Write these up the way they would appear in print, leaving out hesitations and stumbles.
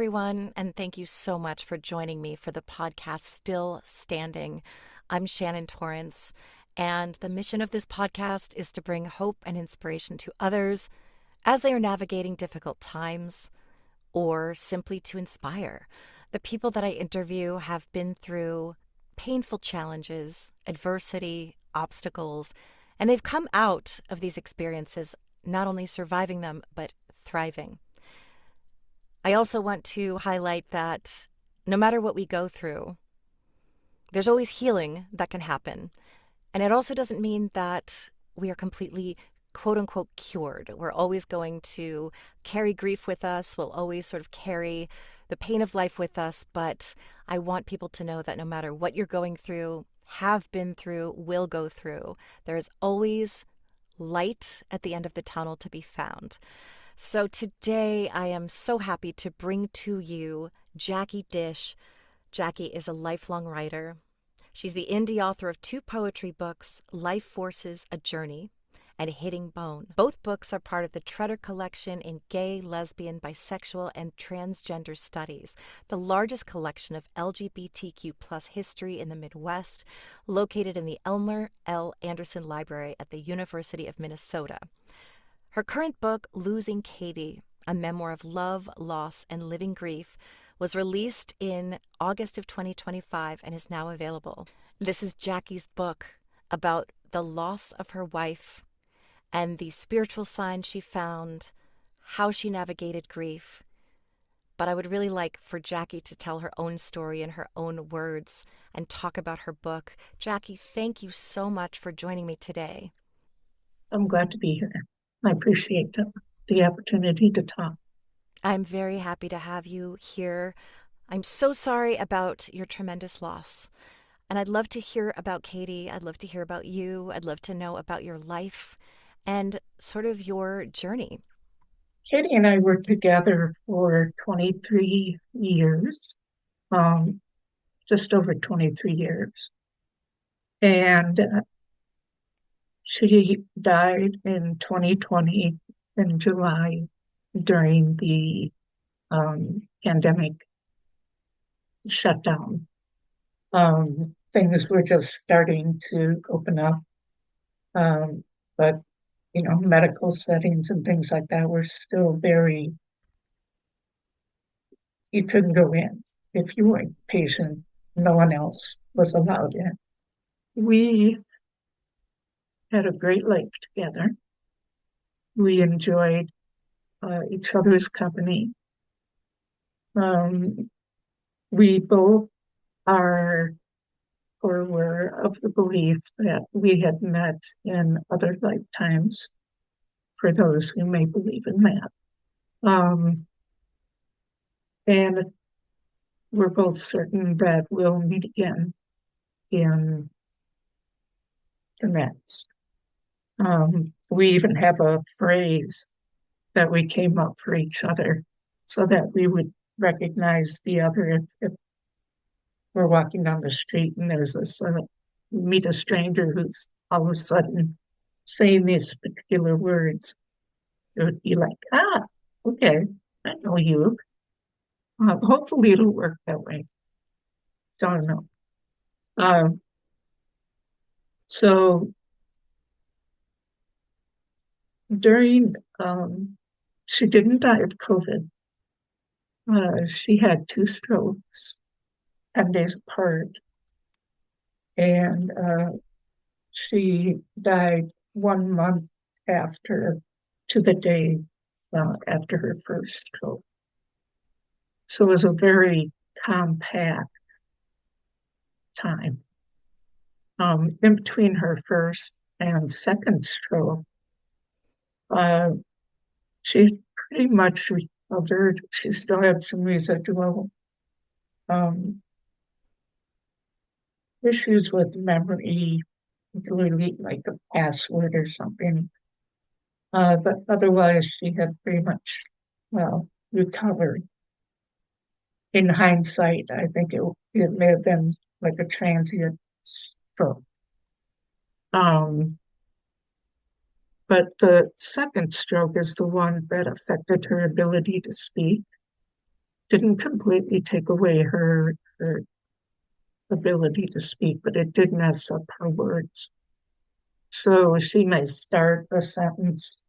everyone, and thank you so much for joining me for the podcast Still Standing. I'm Shannon Torrence, and the mission of this podcast is to bring hope and inspiration to others as they are navigating difficult times, or simply to inspire. The people that I interview have been through painful challenges, adversity, obstacles, and they've come out of these experiences not only surviving them, but thriving. I also want to highlight that no matter what we go through, there's always healing that can happen. And it also doesn't mean that we are completely quote unquote cured. We're always going to carry grief with us. We'll always sort of carry the pain of life with us. But I want people to know that no matter what you're going through, have been through, will go through, there is always light at the end of the tunnel to be found. So today I am so happy to bring to you Jackie Disch. Jackie is a lifelong writer. She's the indie author of 2 poetry books, Life Forces, A Journey, and Hitting Bone. Both books are part of the Tretter Collection in Gay, Lesbian, Bisexual, and Transgender Studies, the largest collection of LGBTQ plus history in the Midwest, located in the Elmer L. Andersen Library at the University of Minnesota. Her current book, Losing Katy, a Memoir of Love, Loss, and Living Grief, was released in August of 2025 and is now available. This is Jackie's book about the loss of her wife and the spiritual signs she found, how she navigated grief. But I would really like for Jackie to tell her own story in her own words and talk about her book. Jackie, thank you so much for joining me today. I'm glad to be here. I appreciate the opportunity to talk. I'm very happy to have you here. I'm so sorry about your tremendous loss. And I'd love to hear about Katy. I'd love to hear about you. I'd love to know about your life and sort of your journey. Katy and I were together for 23 years, um, just over 23 years. And she died in 2020 in July during the pandemic shutdown. Things were just starting to open up, but medical settings and things like that were still you couldn't go in. If you weren't patient, no one else was allowed in. We had a great life together. We enjoyed each other's company. Um, we both are or were of the belief that we had met in other lifetimes, for those who may believe in that. Um, and we're both certain that we'll meet again in the next. We even have a phrase that we came up for each other so that we would recognize the other if we're walking down the street and there's this meet a stranger who's all of a sudden saying these particular words. It would be like, okay, I know you. Hopefully it'll work that way. Don't know. Um, so during, she didn't die of COVID. She had 2 strokes, 10 days apart, and she died 1 month after, to the day after her first stroke. So it was a very compact time. In between her first and second stroke, she pretty much recovered. She still had some residual issues with memory, particularly like a password or something. But otherwise, she had pretty much recovered. In hindsight, I think it may have been like a transient stroke. But the second stroke is the one that affected her ability to speak, didn't completely take away her ability to speak, but it did mess up her words. So she may start a sentence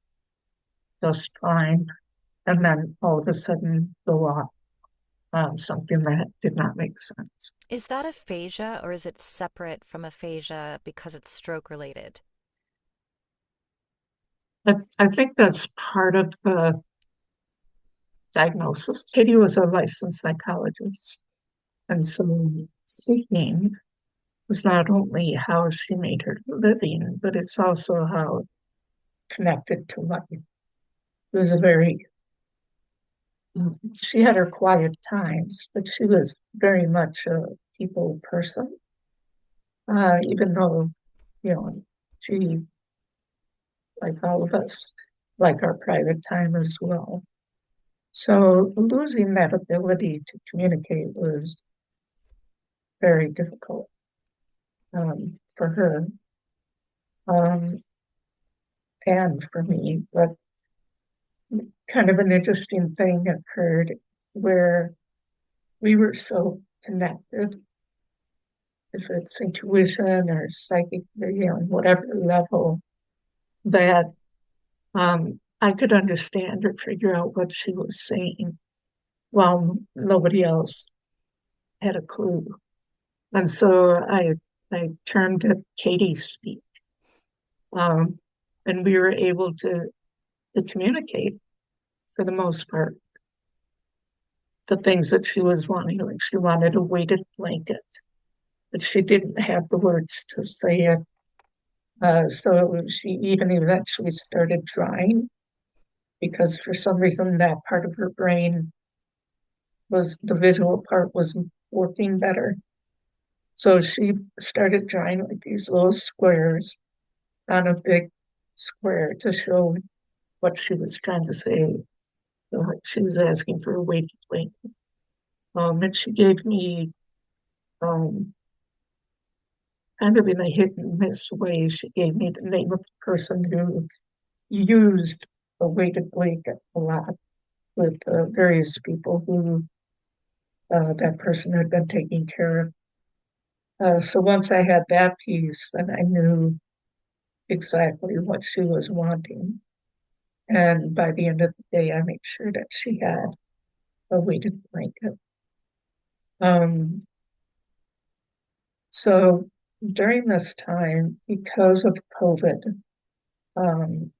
just fine, and then all of a sudden go off on something that did not make sense. Is that aphasia or is it separate from aphasia because it's stroke related? But I think that's part of the diagnosis. Katie was a licensed psychologist, and so speaking was not only how she made her living, but it's also how it connected to life. It was a very, she had her quiet times, but she was very much a people person, even though, you know, she, like all of us, like our private time as well. So losing that ability to communicate was very difficult for her um, and for me. But kind of an interesting thing occurred where we were so connected, if it's intuition or psychic, whatever level, that I could understand or figure out what she was saying while nobody else had a clue. And so I termed it Katy speak. Um, and we were able to communicate for the most part the things that she was wanting. Like she wanted a weighted blanket, but she didn't have the words to say it. So she even eventually started drawing because for some reason that part of her brain was the visual part was working better. So she started drawing like these little squares on a big square to show what she was trying to say. So like she was asking for a weighted blanket. And she gave me um, kind of in a hit and miss way, she gave me the name of the person who used a weighted blanket a lot with various people who that person had been taking care of. So once I had that piece, then I knew exactly what she was wanting. And by the end of the day, I made sure that she had a weighted blanket. Um, so during this time, because of COVID, um,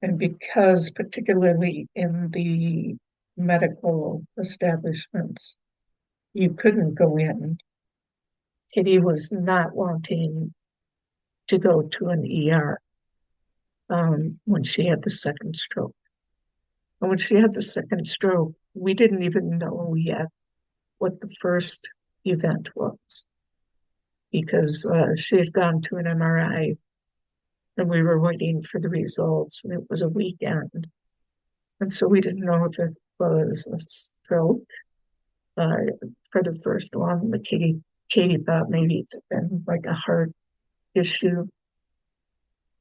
and because particularly in the medical establishments, you couldn't go in, Kitty was not wanting to go to an ER when she had the second stroke. And when she had the second stroke, we didn't even know yet what the first event was because she had gone to an MRI and we were waiting for the results, and it was a weekend. And so we didn't know if it was a stroke uh, for the first one. Katie thought maybe it had been like a heart issue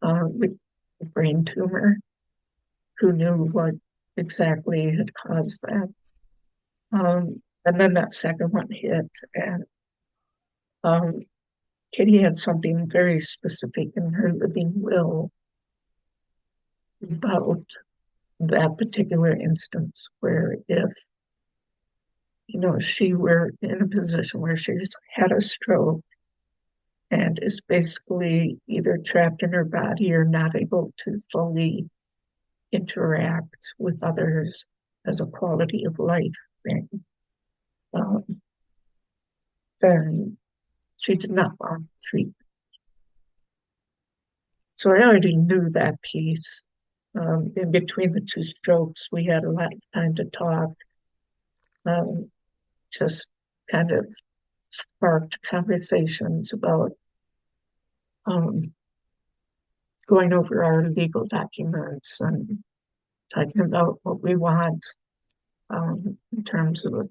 with a brain tumor. Who knew what exactly had caused that? And then that second one hit, and um, Katie had something very specific in her living will about that particular instance where if she were in a position where she's had a stroke and is basically either trapped in her body or not able to fully interact with others as a quality of life thing, um, then she did not want treatment. So I already knew that piece. In between the two strokes, we had a lot of time to talk, um, just kind of sparked conversations about um, going over our legal documents and talking about what we want in terms of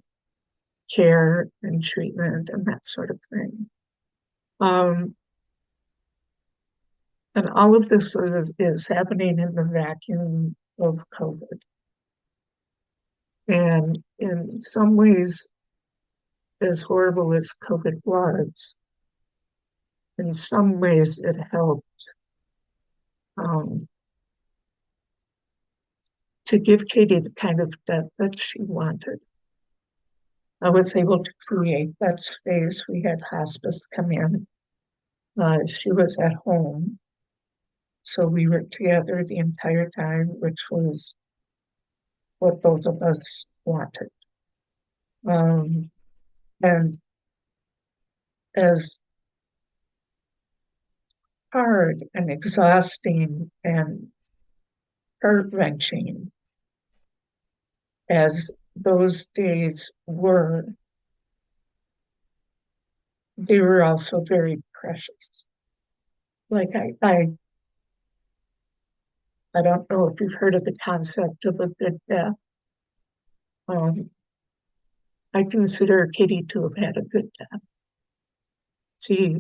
care and treatment and that sort of thing. Um, and all of this is happening in the vacuum of COVID. And in some ways, as horrible as COVID was, in some ways it helped um, to give Katy the kind of death that she wanted. I was able to create that space. We had hospice come in. She was at home. So we were together the entire time, which was what both of us wanted. Um, and as hard and exhausting and heart-wrenching as those days were, they were also very precious. Like I don't know if you've heard of the concept of a good death. Um, I consider Katy to have had a good death. She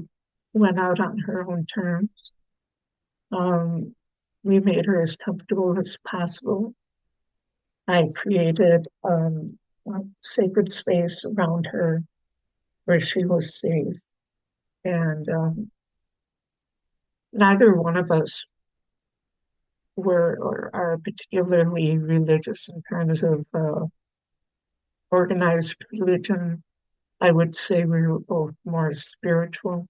went out on her own terms. Um, we made her as comfortable as possible. I created a sacred space around her where she was safe. And neither one of us were or are particularly religious in terms of organized religion. I would say we were both more spiritual.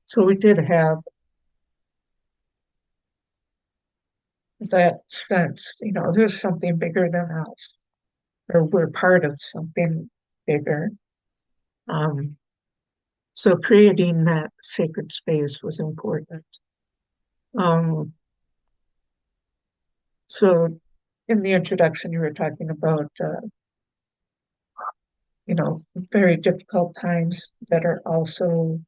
So we did have that sense, there's something bigger than us, or we're part of something bigger. Um, so creating that sacred space was important. Um, so in the introduction, you were talking about, very difficult times that are also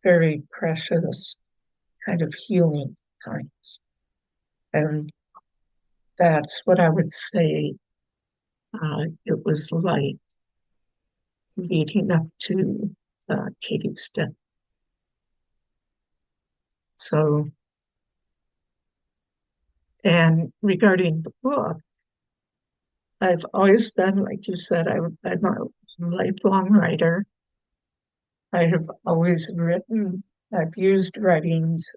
very precious, kind of healing times. And that's what I would say it was like leading up to Katy's death. So, and regarding the book, I've always been, like you said, I'm a lifelong writer. I have always written. I've used writings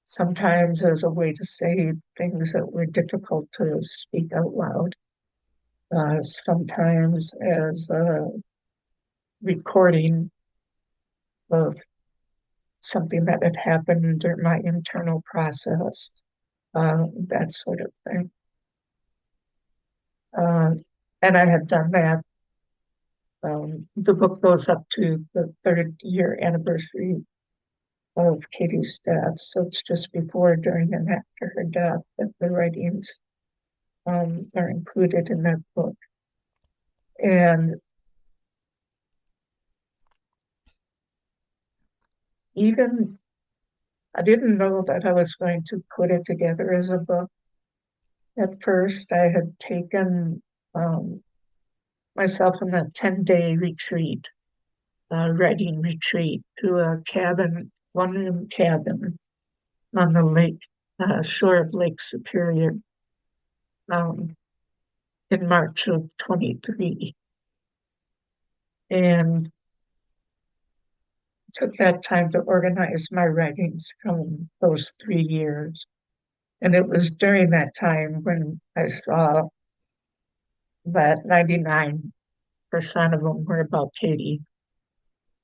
sometimes as a way to say things that were difficult to speak out loud, sometimes as a recording of something that had happened during my internal process, that sort of thing. And I have done that. The book goes up to the 3rd-year anniversary of Katy's death, so it's just before, during, and after her death that the writings are included in that book. And even I didn't know that I was going to put it together as a book. At first, I had taken myself on a 10-day retreat, writing retreat, to a cabin, one-room cabin on the lake, shore of Lake Superior, um, in March of 23. And took that time to organize my writings from those 3 years. And it was during that time when I saw that 99% of them were about Katy,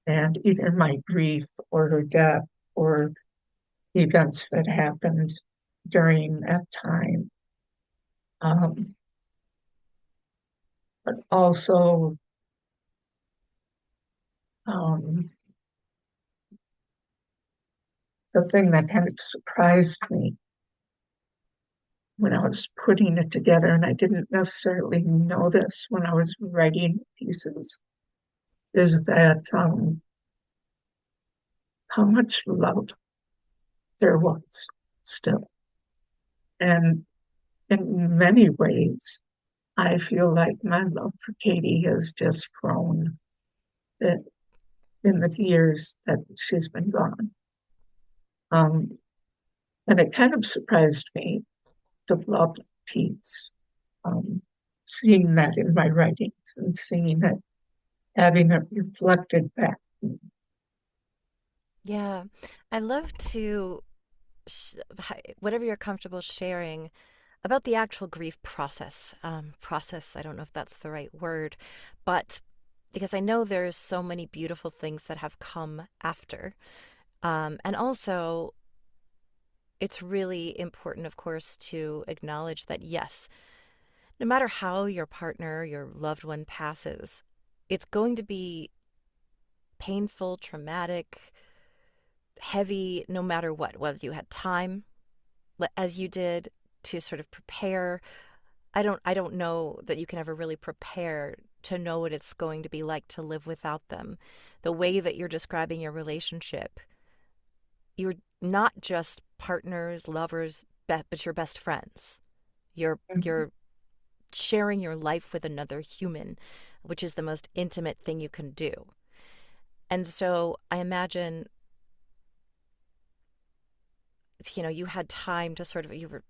and either my grief or her death or events that happened during that time. But also um, the thing that kind of surprised me when I was putting it together, and I didn't necessarily know this when I was writing pieces, is that how much love there was still. And in many ways, I feel like my love for Katy has just grown in the years that she's been gone. And it kind of surprised me, the love peace. Um, Seeing that in my writings and seeing it, having it reflected back. Yeah. I love to, whatever you're comfortable sharing about the actual grief process. Process, I don't know if that's the right word, but because I know there's so many beautiful things that have come after. And also, it's really important, of course, to acknowledge that, yes, no matter how your partner, your loved one passes, it's going to be painful, traumatic, heavy, no matter what, whether you had time, as you did, to sort of prepare. I don't know that you can ever really prepare to know what it's going to be like to live without them. The way that you're describing your relationship, you're not just partners, lovers, but you're best friends. You're sharing your life with another human, which is the most intimate thing you can do. And so I imagine, you had time to sort of, you were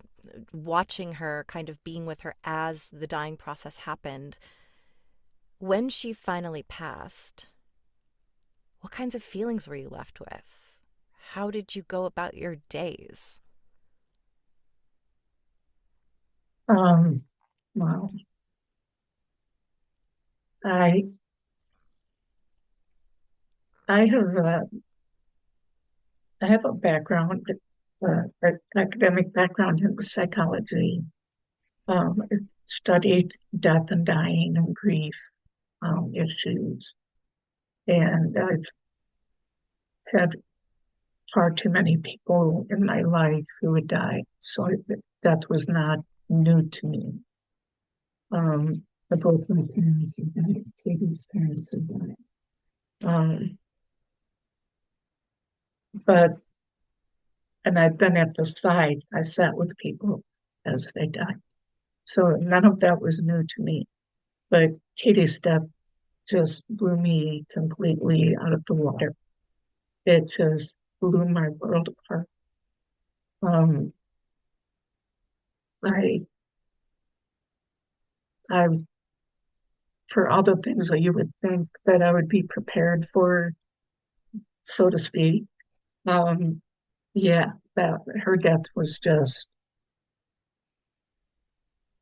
watching her, kind of being with her as the dying process happened. When she finally passed, what kinds of feelings were you left with? How did you go about your days? Um, well, I I have a I have a background, an academic background in psychology. I studied death and dying and grief issues, and I've had far too many people in my life who had died, so that was not new to me. Both my parents had died, Katie's parents had died. Um, but and I've been at the side. I sat with people as they died. So none of that was new to me. But Katie's death just blew me completely out of the water. It just blew my world apart. Um, I, I, for all the things that you would think that I would be prepared for, so to speak, um, yeah, that her death was just,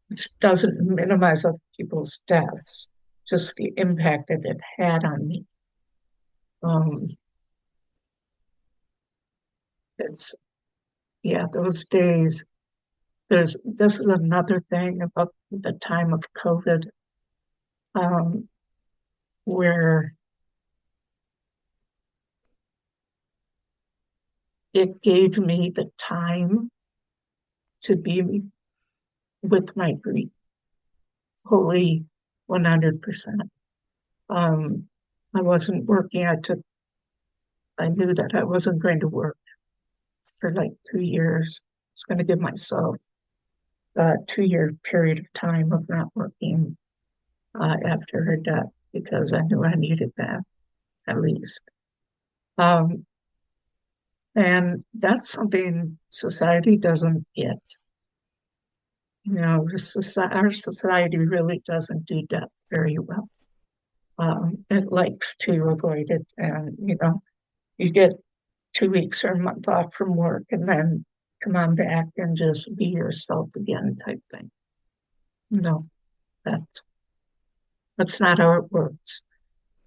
which doesn't minimize other people's deaths, just the impact that it had on me. Um, it's yeah, those days. This is another thing about the time of COVID, um, where it gave me the time to be with my grief fully 100%. Um, I wasn't working. I knew that I wasn't going to work for like 2 years. I was going to give myself a 2 year period of time of not working after her death because I knew I needed that at least. Um, and that's something society doesn't get. Our society really doesn't do death very well. It likes to avoid it, and you get 2 weeks or a month off from work, and then come on back and just be yourself again, type thing. No, that that's not how it works,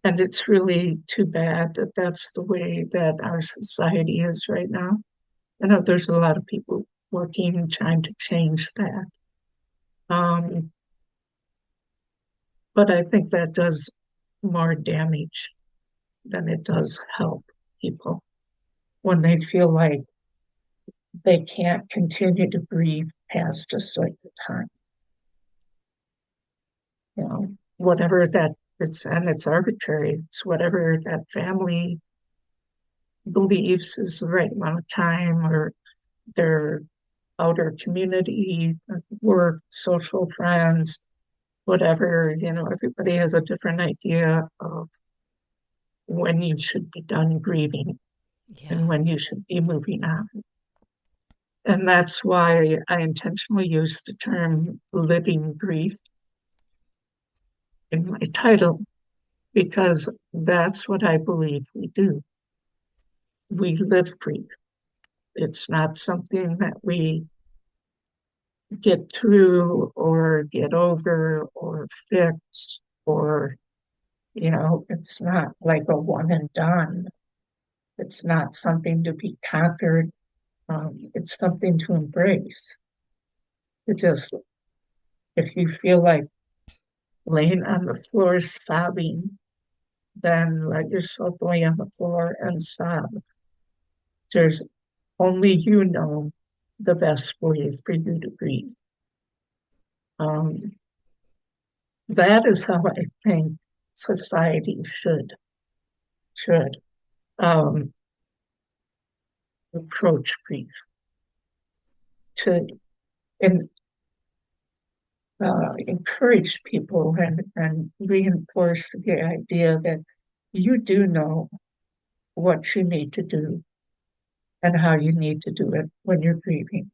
and it's really too bad that that's the way that our society is right now. I know there's a lot of people working and trying to change that. Um, but I think that does more damage than it does help people when they feel like they can't continue to grieve past a certain time. Whatever that it's arbitrary. It's whatever that family believes is the right amount of time, or their outer community, work, social friends, whatever. Everybody has a different idea of when you should be done grieving and Yeah. when you should be moving on. And that's why I intentionally use the term living grief in my title, because that's what I believe we do. We live grief. It's not something that we get through or get over or fix, or, it's not like a one and done. It's not something to be conquered. It's something to embrace. It just, if you feel like laying on the floor sobbing, then let yourself lay on the floor and sob. There's only you know the best way for you to breathe. Um, that is how I think society should um, approach grief, to and encourage people and reinforce the idea that you do know what you need to do and how you need to do it when you're grieving.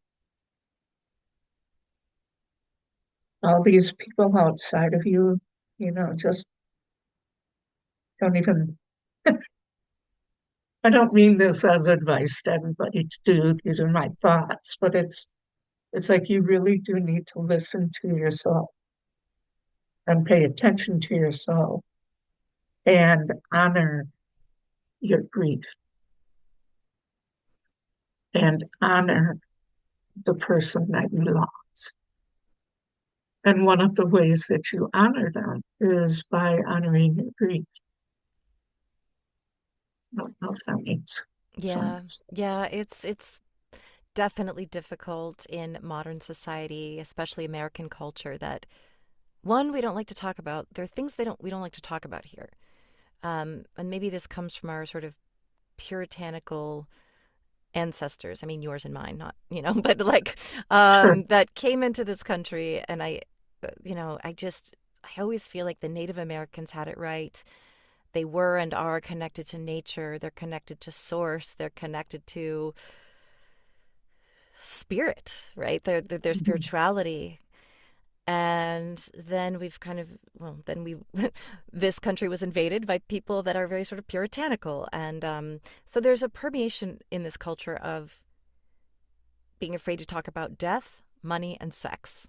All these people outside of you, just don't even. I don't mean this as advice to everybody to do. These are my thoughts, but it's like you really do need to listen to yourself and pay attention to yourself and honor your grief and honor the person that you lost. And one of the ways that you honor them is by honoring your grief. I don't know if that makes Yeah. sense. Yeah, it's definitely difficult in modern society, especially American culture, that one, we don't like to talk about. There are things we don't like to talk about here. And maybe this comes from our sort of puritanical ancestors. I mean, yours and mine, not, but like, Sure. that came into this country. And I always feel like the Native Americans had it right. They were and are connected to nature. They're connected to source. They're connected to spirit, right? Their Mhm. spirituality. And then we've kind of, well, then we, this country was invaded by people that are very sort of puritanical. And so there's a permeation in this culture of being afraid to talk about death, money, and sex.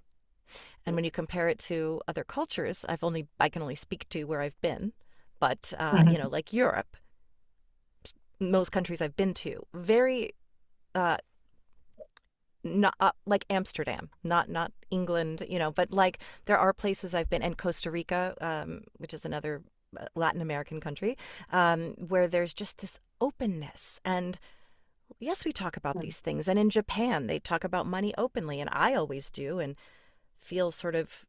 And when you compare it to other cultures, I can only speak to where I've been, but Mhm. like Europe, most countries I've been to, very uh, not like Amsterdam, not England, but like there are places I've been, and Costa Rica, which is another Latin American country, where there's just this openness. And yes, we talk about these things. And in Japan, they talk about money openly, and I always do, and feel sort of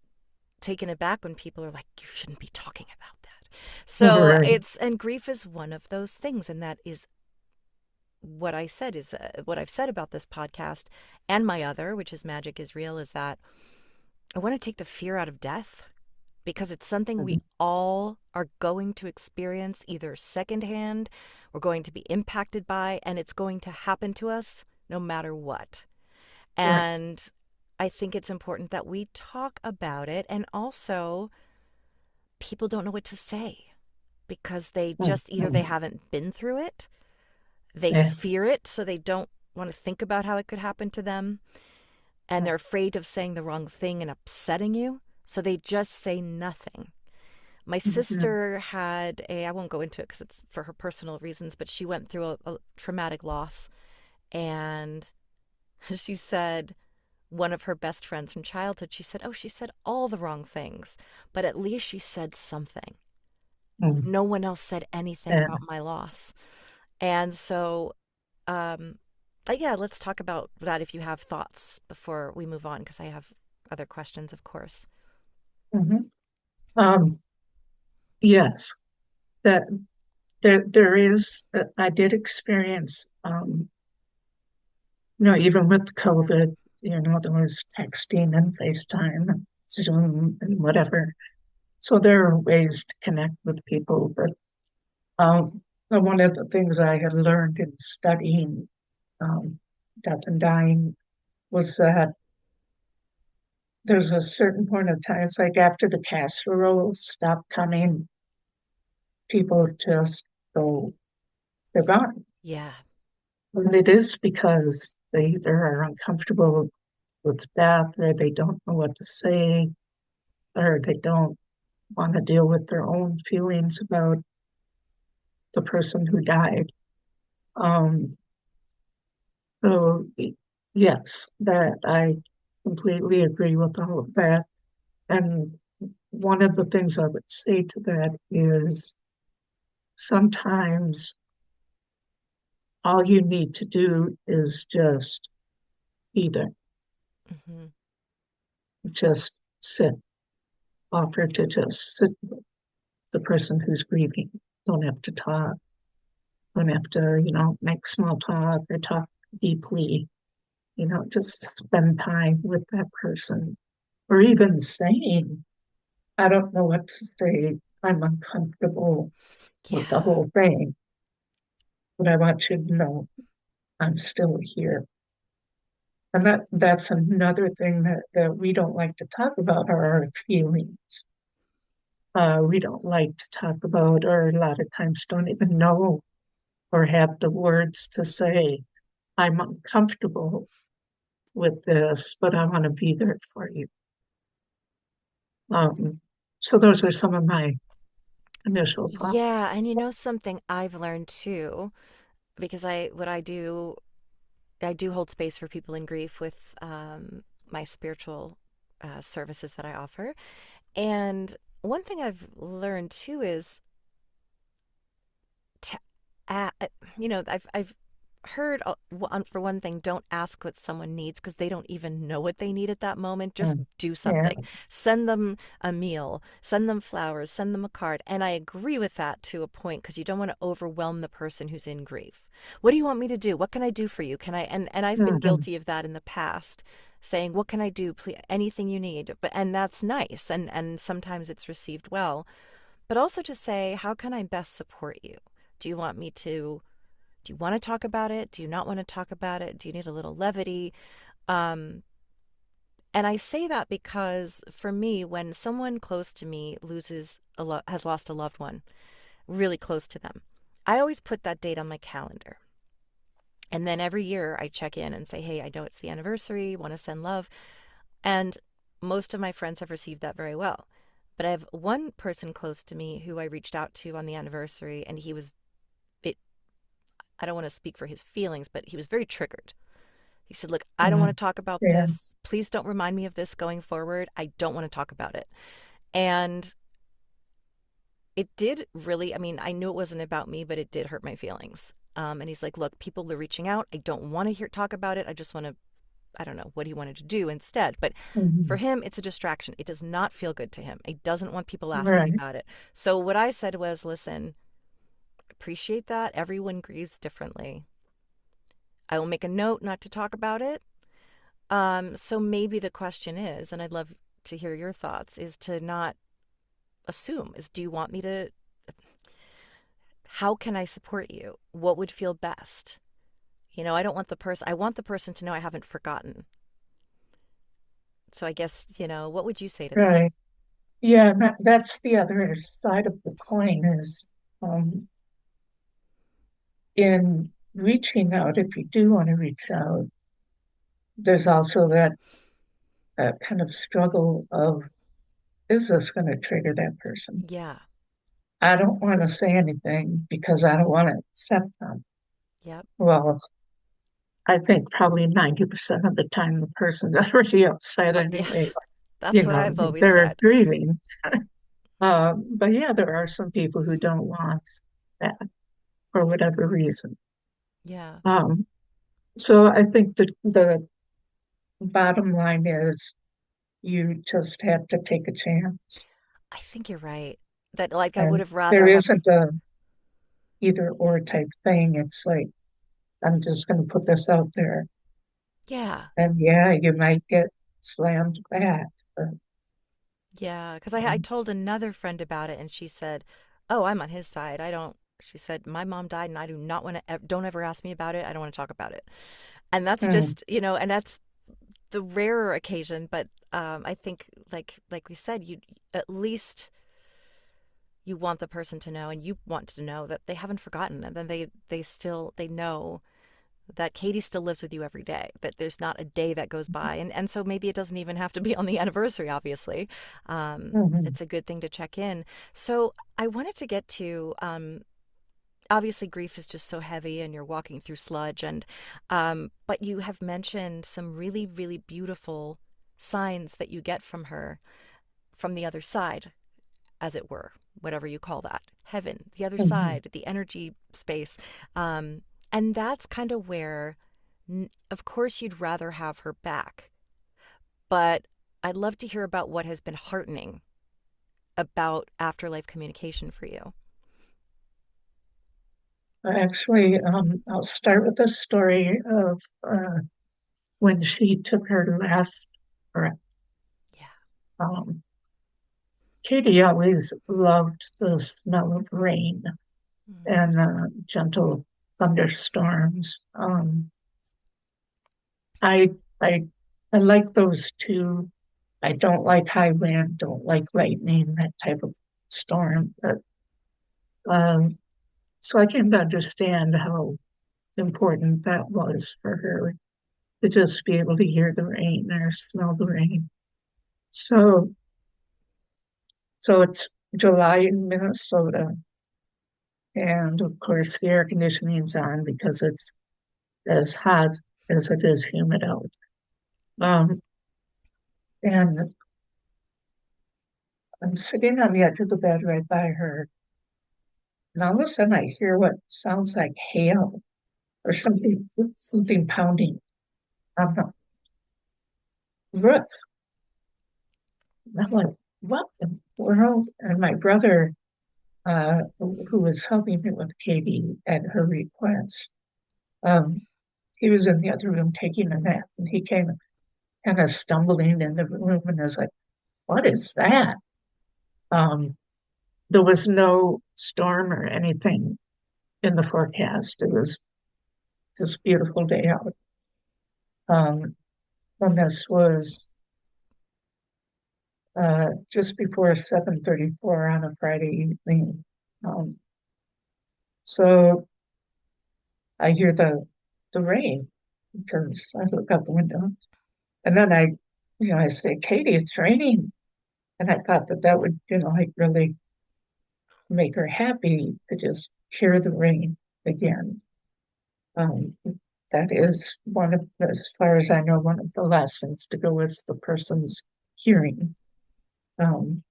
taken aback when people are like, you shouldn't be talking about that. So Right. and grief is one of those things. And that is what I've said about this podcast and my other, which is Magic is Real, is that I want to take the fear out of death because it's something we Mhm. all are going to experience either secondhand, we're going to be impacted by, and it's going to happen to us no matter what. Right. And I think it's important that we talk about it. And also, people don't know what to say because they just either they Mhm. haven't been through it, they Yeah. fear it, so they don't want to think about how it could happen to them, and they're afraid of saying the wrong thing and upsetting you, so they just say nothing. My Mhm. sister had I won't go into it because it's for her personal reasons, but she went through a traumatic loss. And she said, one of her best friends from childhood, she said, oh, she said all the wrong things, but at least she said something. Mhm. No one else said anything Yeah. about my loss. And so, um, yeah, let's talk about that if you have thoughts before we move on, because I have other questions, of course. Mhm. Um, yes, that there is, I did experience, even with COVID, there was texting and FaceTime and Zoom and whatever. So there are ways to connect with people. But one of the things I had learned in studying, death and dying was that there's a certain point of time, it's like after the casseroles stop coming, people just go, they're gone. Yeah. And it is because they either are uncomfortable with death, or they don't know what to say, or they don't want to deal with their own feelings about the person who died. Um, so, yes, that I completely agree with all of that. And one of the things I would say to that is sometimes all you need to do is just be there, Hmm. just sit, offer to just sit with the person who's grieving. Don't have to talk, don't have to, make small talk or talk deeply, just spend time with that person. Or even saying, I don't know what to say, I'm uncomfortable with the Yeah. whole thing, but I want you to know I'm still here. And that's another thing that we don't like to talk about are our feelings. We don't like to talk about, or a lot of times don't even know or have the words to say, I'm uncomfortable with this, but I want to be there for you. Um, so those are some of my initial thoughts. Yeah, and you know something I've learned too, because I do hold space for people in grief with my spiritual services that I offer. And one thing I've learned too is to, uh, I've heard for one thing, don't ask what someone needs because they don't even know what they need at that moment. Just Mm. do Yeah. something. Send them a meal, send them flowers, send them a card. And I agree with that to a point because you don't want to overwhelm the person who's in grief. What do you want me to do? What can I do for you? Can I? And I've been Mhm. guilty of that in the past, saying, "What can I do? Please, anything you need." And that's nice, and sometimes it's received well. But also to say, how can I best support you? Do you want me to? Do you want to talk about it? Do you not want to talk about it? Do you need a little levity? Um, and I say that because for me, when someone close to me has lost a loved one, really close to them, I always put that date on my calendar. And then every year I check in and say, hey, I know it's the anniversary, want to send love. And most of my friends have received that very well. But I have one person close to me who I reached out to on the anniversary, and he was, it, I don't want to speak for his feelings, but he was very triggered. He said, look, I don't want Mhm. to talk about Yeah. this. Please don't remind me of this going forward. I don't want to talk about it. And it did really, I mean, I knew it wasn't about me, but it did hurt my feelings. And he's like, look, people are reaching out. I don't want to talk about it. I just want to, I don't know what he wanted to do instead. But for Mhm. him, it's a distraction. It does not feel good to him. He doesn't want people asking Right. about it. So what I said was, listen, appreciate that. Everyone grieves differently. I will make a note not to talk about it. So maybe the question is, and I'd love to hear your thoughts, is to not assume, is do you want me to, how can I support you? What would feel best? I don't want I want the person to know I haven't forgotten. So I guess, what would you say to that? Right. Yeah, that's the other side of the coin is um, in reaching out, if you do want to reach out, there's also that kind of struggle of, is this going to trigger that person? Yeah. I don't want to say anything because I don't want to upset them. Yep. Well, I think probably 90% of the time the person's already upset anyway. Yes. That's what I've always They're said. grieving. But yeah, there are some people who don't want that for whatever reason. Yeah. Um, so I think the bottom line is you just have to take a chance. I think you're right. That like I would And have there rather have isn't a either or type thing. It's like, I'm just going to put this out there. yeah. And yeah, you might get slammed back. But, Yeah, because I told another friend about it and she said, "Oh, I'm on his side. I don't." She said, "My mom died and I do not want to. Don't ever ask me about it. I don't want to talk about it." And that's mm, just, and that's the rarer occasion, but I think like we said, you at least you want the person to know, and you want to know that they haven't forgotten, and then they know that Katy still lives with you every day, that there's not a day that goes by. And so maybe it doesn't even have to be on the anniversary, obviously. Mhm. It's a good thing to check in. So I wanted to get to, obviously grief is just so heavy and you're walking through sludge, and but you have mentioned some really, really beautiful signs that you get from her from the other side, as it were, whatever you call that, heaven, the other Mhm. side, the energy space. And that's kind of where, of course, you'd rather have her back. But I'd love to hear about what has been heartening about afterlife communication for you. Actually, I'll start with the story of when she took her last breath. Yeah. Um, Katy always loved the smell of rain Mm. and gentle thunderstorms. I I I like those two. I don't like high wind, don't like lightning, that type of storm. But um, so I can understand how important that was for her to just be able to hear the rain or smell the rain. So so it's July in Minnesota, and of course the air conditioning's on because it's as hot as it is humid out. Um, and I'm sitting on the edge of the bed right by her, and all of a sudden I hear what sounds like hail or something pounding on the roof. And I'm like, what in the world? And my brother, who was helping me with Katie at her request, um, he was in the other room taking a nap, and he came kind of stumbling in the room and was like, "What is that?" Um, there was no storm or anything in the forecast. It was this beautiful day out. Um, and this was just before 7:34 on a Friday evening. Um, so I hear the rain because I look out the window, and then I say, "Katy, it's raining," and I thought that would, like really make her happy to just hear the rain again. Um, that is one of, as far as I know, one of the lessons to go with the person's hearing. Um,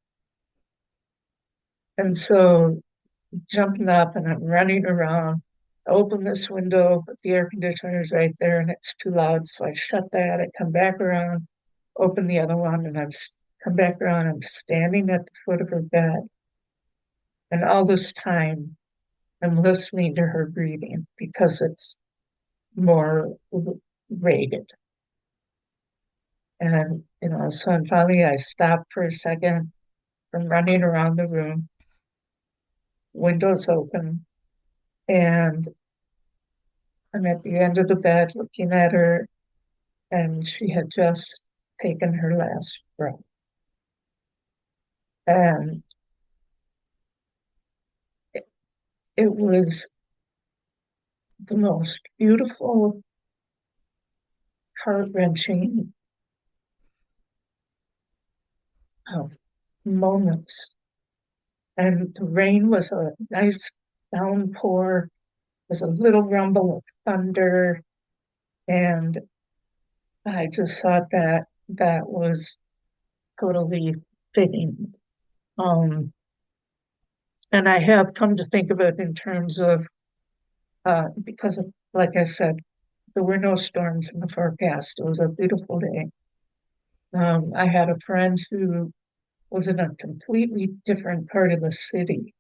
and so jumping up and I'm running around, I open this window, but the air conditioner is right there and it's too loud. So I shut that, I come back around, open the other one, and come back around. I'm standing at the foot of her bed. And all this time, I'm listening to her breathing because it's more rated. And, so finally I stopped for a second from running around the room, windows open, and I'm at the end of the bed looking at her, and she had just taken her last breath. And it, it was the most beautiful, heart-wrenching of moments. And the rain was a nice downpour, was a little rumble of thunder, and I just thought that that was totally fitting. Um, and I have come to think of it in terms of because of, like I said, there were no storms in the forecast. It was a beautiful day. I had a friend who was in a completely different part of the city.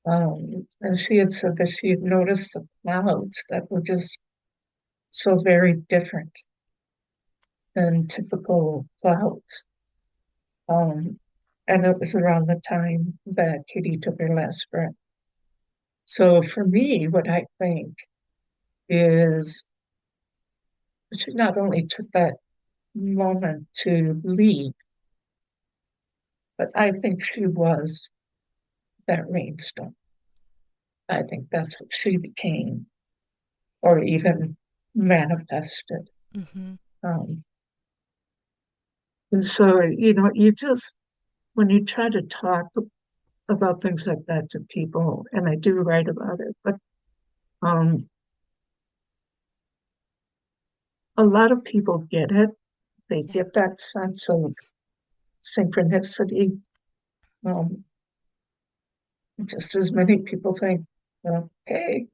And she had said that she had noticed the clouds that were just so very different than typical clouds. Um, and it was around the time that Kitty took her last breath. So for me, what I think is she not only took that moment to leave, but I think she was that rainstorm. I think that's what she became, or even manifested. Mm-hmm. Um, and so, you just, when you try to talk about things like that to people, and I do write about it, but um, a lot of people get it. They Yeah. get that sense of synchronicity. Um, just as many people think, well, hey,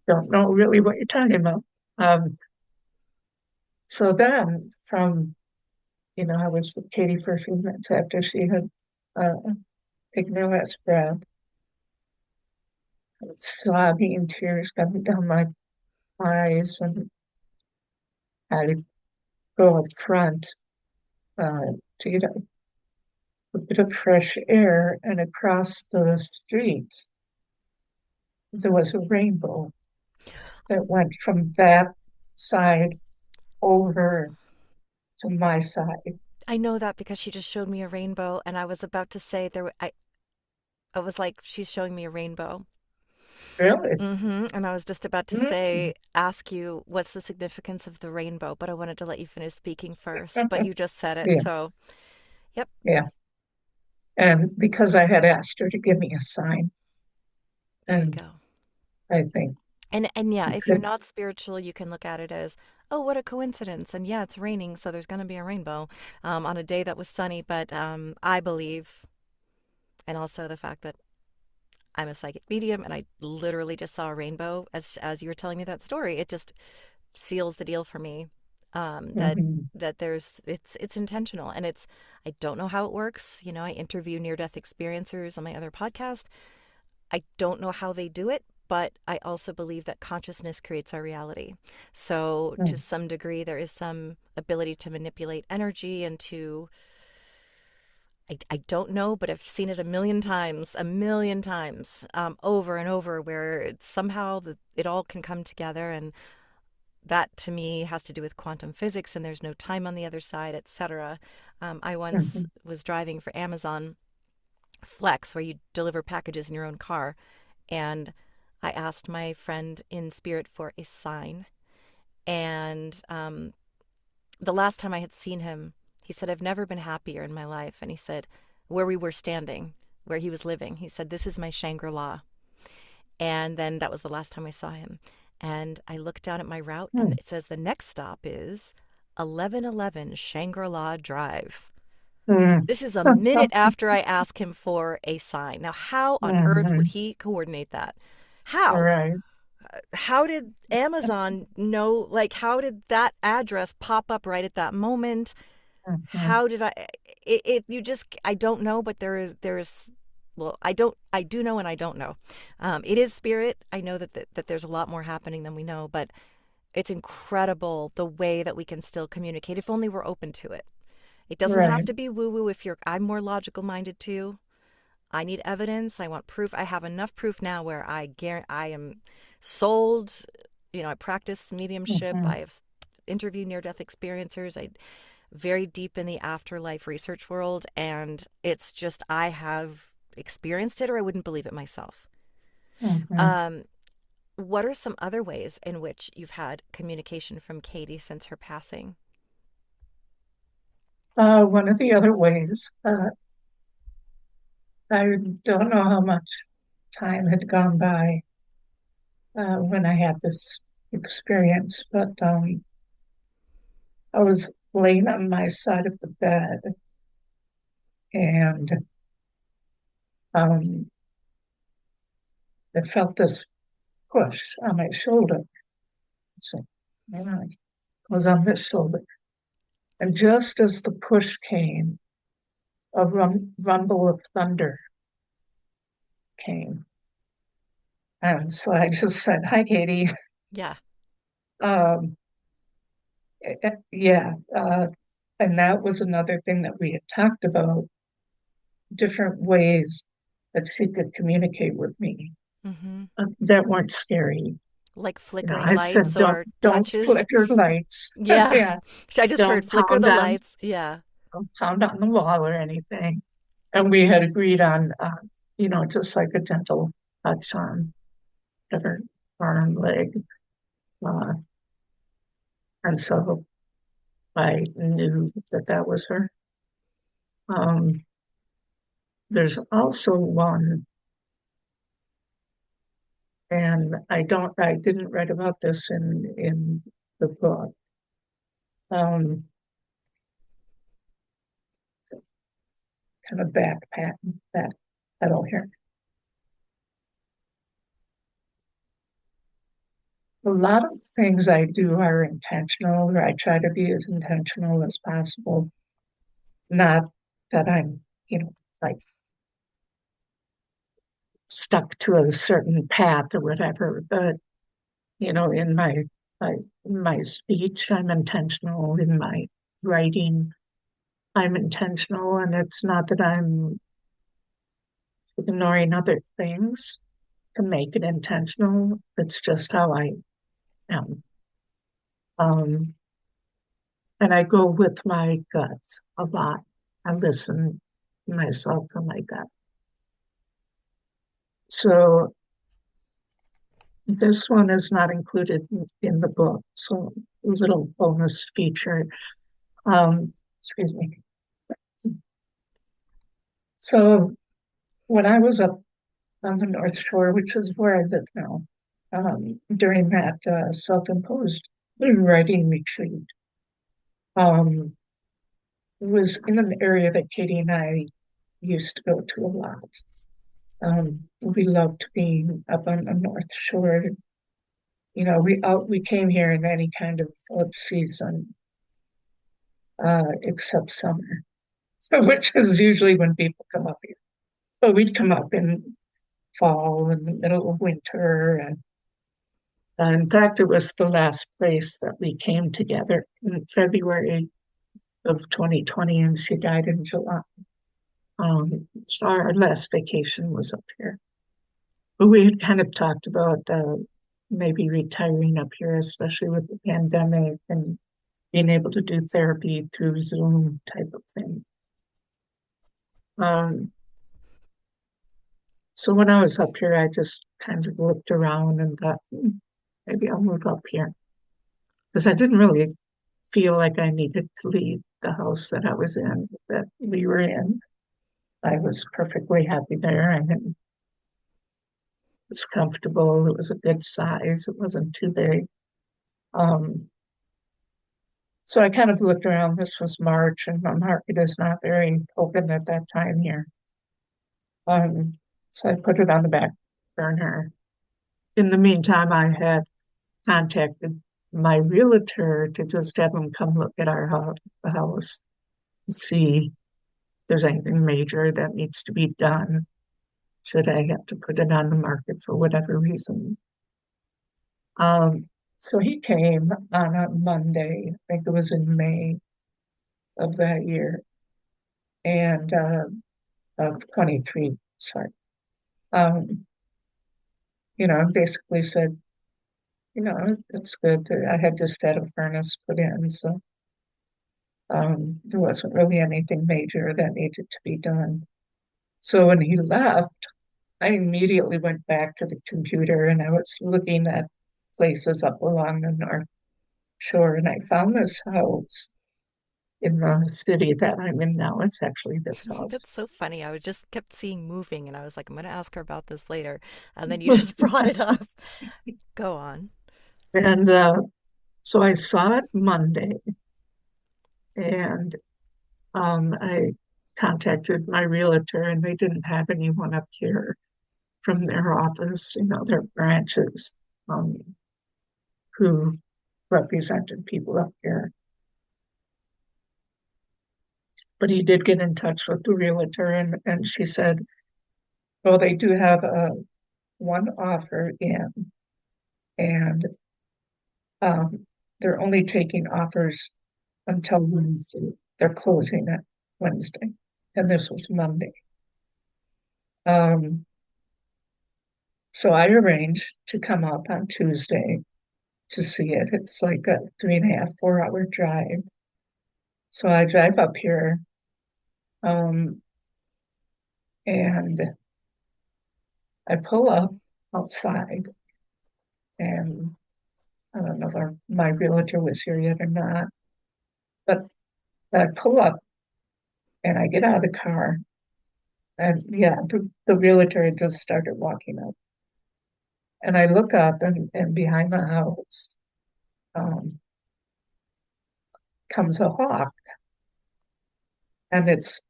don't know really what you're talking about. Um, so then, I was with Katy for a few minutes after she had uh, taken her last breath. I was sobbing, tears coming down my eyes, and I go up front to get a bit of fresh air, and across the street there was a rainbow that went from that side over to my side. I know that because she just showed me a rainbow, and I was about to say I was like, she's showing me a rainbow. Really? And I was just about to Mm. say, ask you, what's the significance of the rainbow? But I wanted to let you finish speaking first. But you just said it. Yeah, So, yep, yeah. And because I had asked her to give me a sign, there you and go. I think And yeah, you if you're could, not spiritual, you can look at it as, oh, what a coincidence. And yeah, it's raining, so there's going to be a rainbow on a day that was sunny. But I believe, and also the fact that I'm a psychic medium, and I literally just saw a rainbow as you were telling me that story. It just seals the deal for me. That mhm, there's it's intentional, and it's I don't know how it works. I interview near death experiencers on my other podcast. I don't know how they do it, but I also believe that consciousness creates our reality. So to mm, some degree, there is some ability to manipulate energy and to I don't know, but I've seen it a million times, over and over, where somehow it all can come together. And that to me has to do with quantum physics, and there's no time on the other side, etc. I once mhm, was driving for Amazon Flex, where you deliver packages in your own car, and I asked my friend in spirit for a sign. And the last time I had seen him, he said, I've never been happier in my life. And he said, where we were standing, where he was living, he said, this is my Shangri-La. And then that was the last time I saw him. And I looked down at my route, and mm, it says the next stop is 1111 Shangri-La Drive. mm. This is a minute after I ask him for a sign. Now, how on earth would Mhm, he coordinate that? How? right. How did Amazon know? Like, how did that address pop up right at that moment? Mhm, How did you just, I don't know, but well, I do know and I don't know. It is spirit. I know that there's a lot more happening than we know, but it's incredible the way that we can still communicate if only we're open to it. It doesn't have right. to be woo woo I'm more logical minded too. I need evidence. I want proof. I have enough proof now where I am sold. I practice mediumship. Mhm, I have interviewed near death experiencers. I very deep in the afterlife research world, and it's just I have experienced it or I wouldn't believe it myself. mhm. Um, what are some other ways in which you've had communication from Katy since her passing? One of the other ways, I don't know how much time had gone by when I had this experience, but I was laying on my side of the bed, and um, I felt this push on my shoulder. So, I was on this shoulder. And just as the push came, a rumble of thunder came. And so I just said, Hi, Katy. Yeah. Um, yeah. And that was another thing that we had talked about, different ways that she could communicate with me Mm-hmm. that weren't scary. Like You know, flickering I said, lights or don't touches. flicker lights. Yeah. Yeah, I just heard don't flicker pound the on, lights. Yeah. don't pound on the wall or anything. And we had agreed on, you know, just like a gentle touch on her arm, leg. Uh, and so I knew that that was her. Um, there's also one, and I didn't write about this in the book. Um, kind of back pedal here. A lot of things I do are intentional, or I try to be as intentional as possible. Not that I'm, you know, like stuck to a certain path or whatever, but you know, my, my speech, I'm intentional. In my writing, I'm intentional, and it's not that I'm ignoring other things to make it intentional. It's just how I am. Um, and I go with my guts a lot. I listen to myself and my gut. So this one is not included in the book. So a little bonus feature. Excuse me. So when I was up on the North Shore, which is where I live now, during that self-imposed writing retreat, um, was in an area that Katy and I used to go to a lot. We loved being up on the North Shore. You know, we came here in any kind of season, except summer, so which is usually when people come up here. But we'd come up in fall, in the middle of winter, and in fact, it was the last place that we came together in February of 2020, and she died in July. So our last vacation was up here. But we had kind of talked about maybe retiring up here, especially with the pandemic and being able to do therapy through Zoom type of thing. Um, so when I was up here, I just kind of looked around and thought, maybe I'll move up here. Because I didn't really feel like I needed to leave the house that I was in, that we were in. I was perfectly happy there and it was comfortable. It was a good size. It wasn't too big. Um, so I kind of looked around. This was March, and the market is not very open at that time here. So I put it on the back burner. In the meantime, I had contacted my realtor to just have him come look at our house, the house, see if there's anything major that needs to be done. Should I have to put it on the market for whatever reason? Um, so he came on a Monday, I think it was in May of that year, and of 23, sorry. Um, you know, basically said, you know, it's good. I had just had a furnace put in, so there wasn't really anything major that needed to be done. So when he left, I immediately went back to the computer and I was looking at places up along the North Shore, and I found this house in the city that I'm in now. It's actually this house. That's so funny. I was just kept seeing moving and I was like, I'm going to ask her about this later. And then you just brought it up. Go on. And so I saw it Monday, and I contacted my realtor, and they didn't have anyone up here from their office, you know, their branches, um, who represented people up here. But he did get in touch with the realtor, and she said, well, they do have one offer in, and um, they're only taking offers until Wednesday. They're closing it Wednesday, and this was Monday. Um, So I arranged to come up on Tuesday to see it. It's like a 3.5, 4 hour drive. So I drive up here, um, and I pull up outside, and I don't know if my realtor was here yet or not, but I pull up and I get out of the car, and yeah, the realtor had just started walking up. And I look up, and behind the house um, comes a hawk, and it's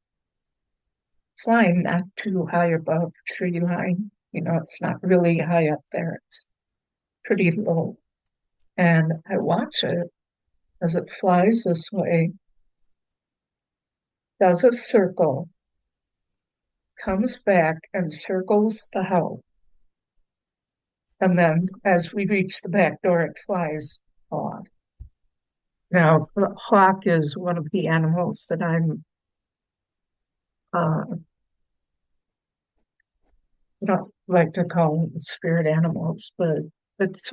flying not too high above tree line. It's not really high up there. It's pretty low. And I watch it as it flies this way, does a circle, comes back and circles the house. And then as we reach the back door, it flies off. Now, the hawk is one of the animals that I don't like to call them spirit animals, but it's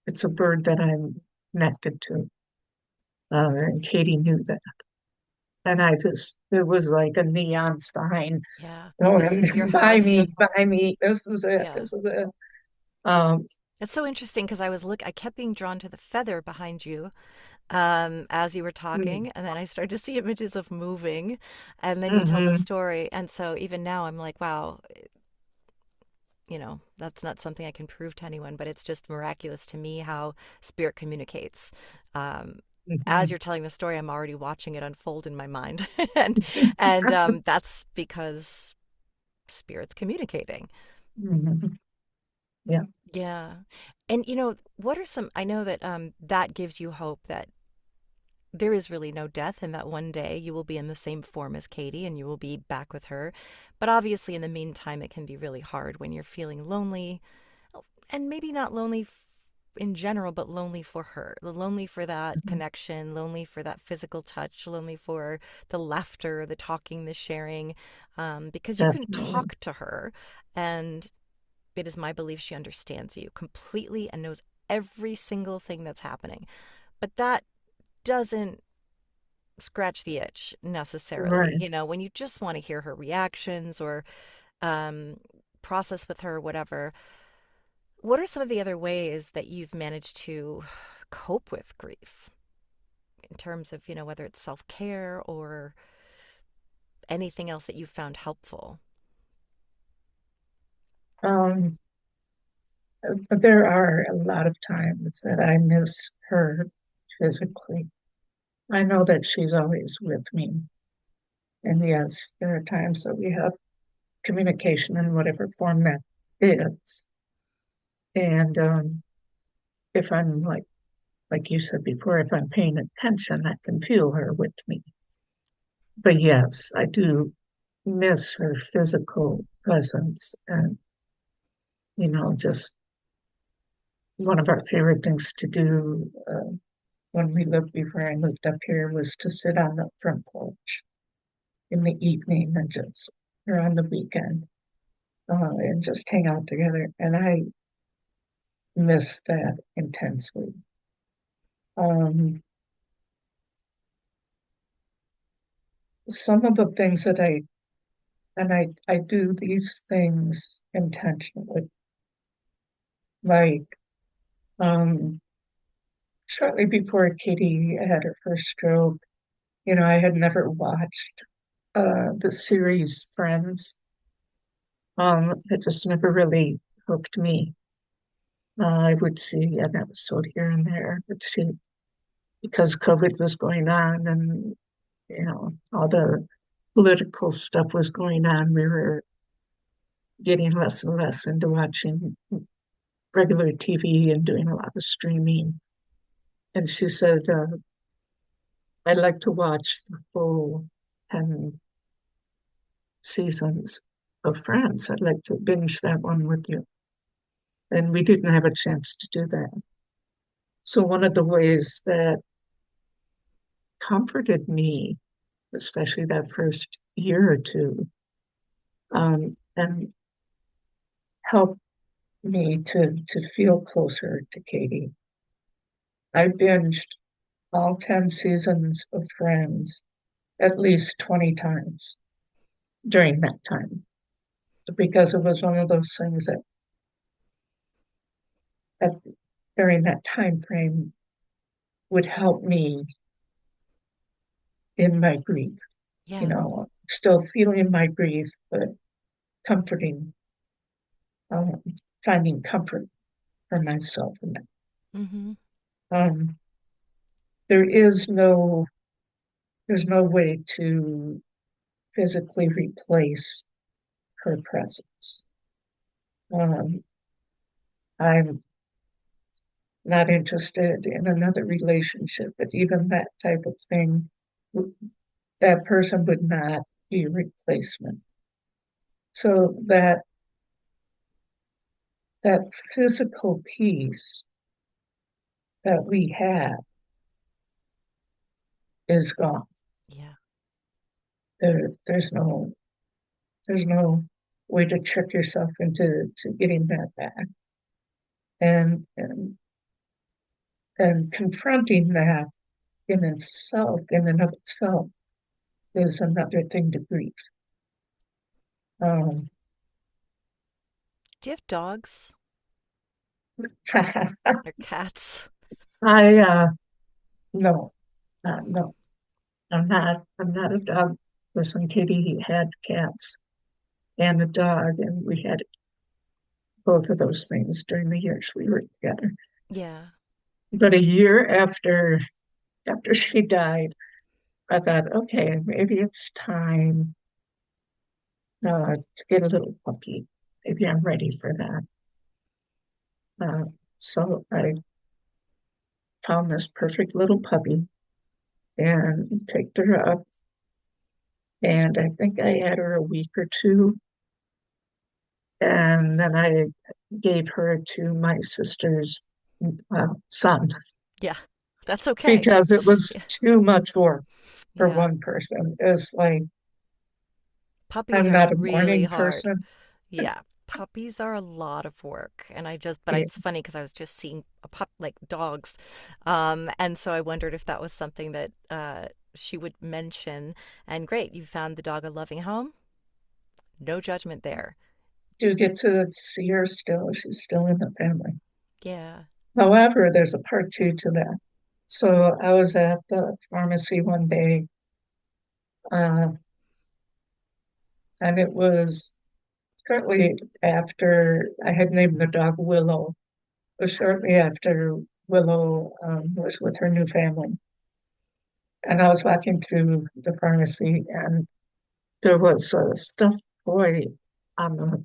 it's a bird that I'm connected to. And Katy knew that. And it was like a neon sign Yeah. This going, is your buy house. me, buy me. This is it. Yeah. This is it. Um, It's so interesting because I kept being drawn to the feather behind you as you were mm, talking, and then I started to see images of moving, and then you told the mhm, story, and so even now I'm like, wow, that's not something I can prove to anyone, but it's just miraculous to me how spirit communicates. Um, as mhm. you're telling the story, I'm already watching it unfold in my mind, and that's because spirit's communicating. Mhm. Yeah. Yeah. And what are some, I know that that gives you hope that there is really no death and that one day you will be in the same form as Katy and you will be back with her. But obviously, in the meantime, it can be really hard when you're feeling lonely, and maybe not lonely in general, but lonely for her, lonely for that Mhm. connection, lonely for that physical touch, lonely for the laughter, the talking, the sharing, because you can Definitely. talk to her, and it is my belief she understands you completely and knows every single thing that's happening. But that doesn't scratch the itch necessarily. Right. When you just want to hear her reactions or um, process with her, whatever, what are some of the other ways that you've managed to cope with grief in terms of, whether it's self care or anything else that you've found helpful? Um, but there are a lot of times that I miss her physically. I know that she's always with me. And yes, there are times that we have communication in whatever form that is. And if I'm like you said before, if I'm paying attention, I can feel her with me. But yes, I do miss her physical presence. And, just one of our favorite things to do when we lived before I moved up here was to sit on the front porch in the evening and or on the weekend, and just hang out together. And I miss that intensely. Um, some of the things that I do these things intentionally, like um, shortly before Katie had her first stroke, I had never watched the series Friends. It just never really hooked me. I would see an episode here and there, but because COVID was going on and all the political stuff was going on, we were getting less and less into watching regular TV and doing a lot of streaming. And she said, I'd like to watch the full 10 seasons of Friends. I'd like to binge that one with you. And we didn't have a chance to do that. So one of the ways that comforted me, especially that first year or two, and helped. me to feel closer to Katy. I binged all 10 seasons of Friends at least 20 times during that time because it was one of those things that during that time frame would help me in my grief, Yeah. still feeling my grief, but comforting, um, finding comfort for myself in that. Mm-hmm. Um, there is no, there's no way to physically replace her presence. Um, I'm not interested in another relationship, but even that type of thing, that person would not be a replacement. So that physical piece that we had is gone. Yeah. There, there's no way to trick yourself into to getting that back. And and and confronting that in and of itself, is another thing to grieve. Um, Do you have dogs or cats? I no, no, I'm not a dog person. Katie had cats and a dog, and we had both of those things during the years we were together. Yeah. But a year after she died, I thought, okay, maybe it's time to get a little puppy. Maybe I'm ready for that. So I found this perfect little puppy and picked her up. And I think I had her a week or two. And then I gave her to my sister's son Yeah. That's okay. because it was Yeah. too much work for Yeah. one person. It's like, Puppies I'm are not a really morning hard. person. Yeah. Puppies are a lot of work. And but Yeah, it's funny because I was just seeing a like dogs. And so I wondered if that was something that she would mention. And great, you found the dog a loving home. No judgment there. do get to see her still. She's still in the family. Yeah. However, there's a part two to that. So I was at the pharmacy one day, uh, and it was shortly after I had named the dog Willow. It was shortly after Willow was with her new family. And I was walking through the pharmacy, and there was a stuffed toy on the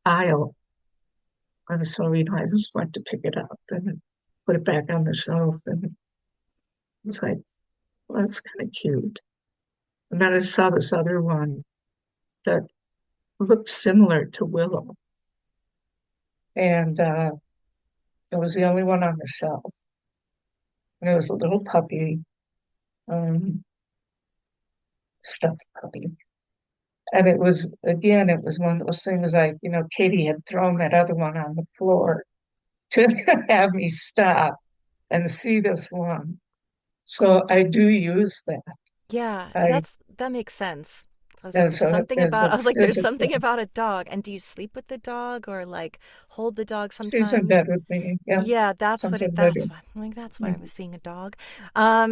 aisle. And so, I just went to pick it up and put it back on the shelf. And it was like, well, that's kind of cute. And then I saw this other one that looked similar to Willow. And it was the only one on the shelf. And it was a little puppy, um, stuffed puppy. And again, it was one of those things like, Katie had thrown that other one on the floor to have me stop and see this one. So I do use that. Yeah, I that makes sense. So I was like, as there's a something as about a I was like, there's something physical. about a dog. And do you sleep with the dog or like hold the dog She's in sometimes? bed with me. Yeah, Yeah, sometimes I that's do. why I'm like that's why I Mhm. was seeing a dog.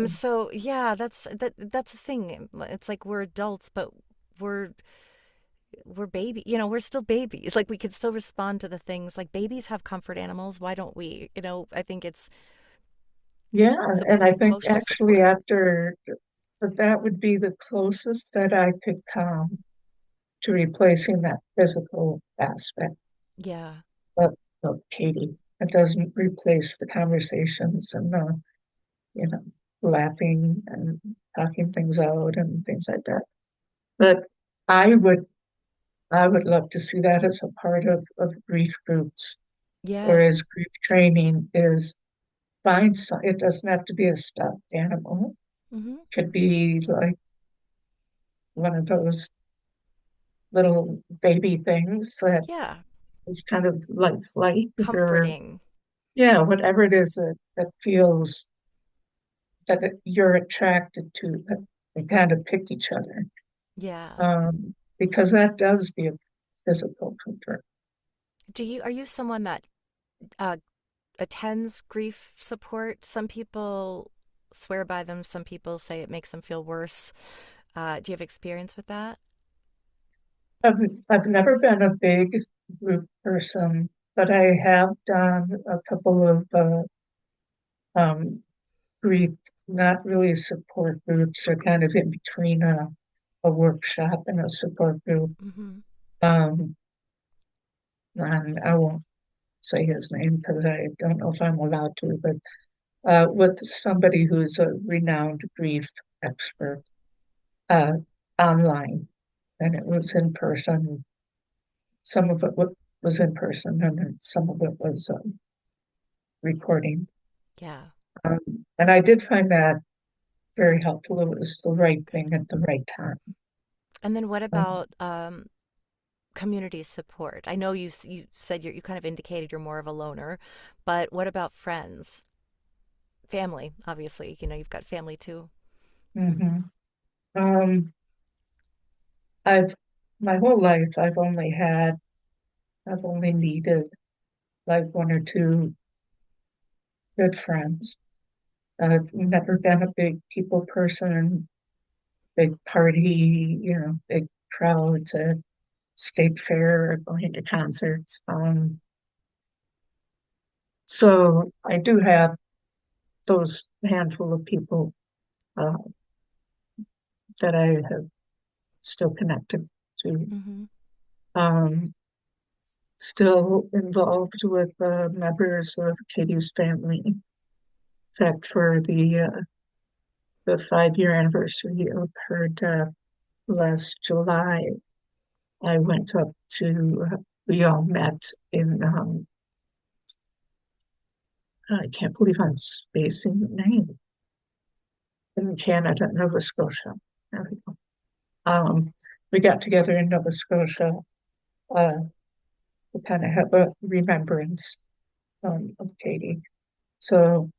So yeah, that's the thing. It's like we're adults, but we're we're baby, we're still babies. Like we could still respond to the things like babies have comfort animals. Why don't we? I think it's Yeah, some and kind I of think emotional actually support. after that would be the closest that I could come to replacing that physical aspect Yeah. of, of Katie. It doesn't replace the conversations and the, you know, laughing and talking things out and things like that. But I would I would love to see that as a part of grief groups or Yeah. as grief training is find some, it doesn't have to be a stuffed animal. Hmm. It could be like one of those little baby things that Yeah. is kind of lifelike. They're, comforting. yeah, whatever it is that feels that you're attracted to, that they kind of pick each other. Yeah. Because that does give physical comfort. Are you someone that uh, attends grief support? Some people swear by them, some people say it makes them feel worse. Do you have experience with that? I've, I've never been a big group person, but I have done a couple of um, grief, not really support groups, or kind of in between a workshop and a support group. Mm-hmm. Um, and I won't say his name because I don't know if I'm allowed to, but with somebody who's a renowned grief expert uh, online, and it was in person. Some of it was in person, and then some of it was recording. Yeah. And I did find that very helpful. It was the right Good. thing at the right time. And then what Um, about community support? I know you said you kind of indicated you're more of a loner, but what about friends, family? Obviously, you've got family too. mhm. um, I've my whole life I've only needed like one or two good friends. I've never been a big people person, big party, big crowds at state fair or going to concerts. So I do have those handful of people uh, that I have still connected to. Mm-hmm. Um, Still involved with members of Katie's family. In fact, for the 5 year anniversary of her death last July, I went up to, we all met in, I can't believe I'm spacing the name, in Canada, Nova Scotia. There we go. We got together in Nova Scotia uh, to kind of have a remembrance of Katie. So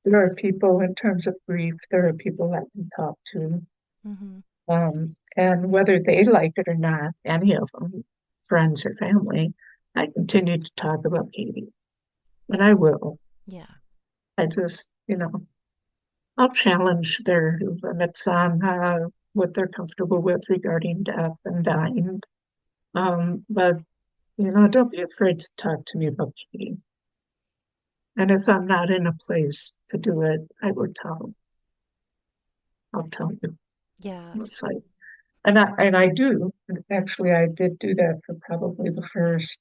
there are people, in terms of grief, there are people I can talk to. Mm-hmm. And whether they like it or not, any of them, friends or family, I continue to talk about Katie. And I will. Yeah. I just, I'll challenge their limits on what they're comfortable with regarding death and dying. But, don't be afraid to talk to me about Katie. And if I'm not in a place to do it, I'll tell you. Yeah. It's like, and I do. Actually, I did do that for probably the first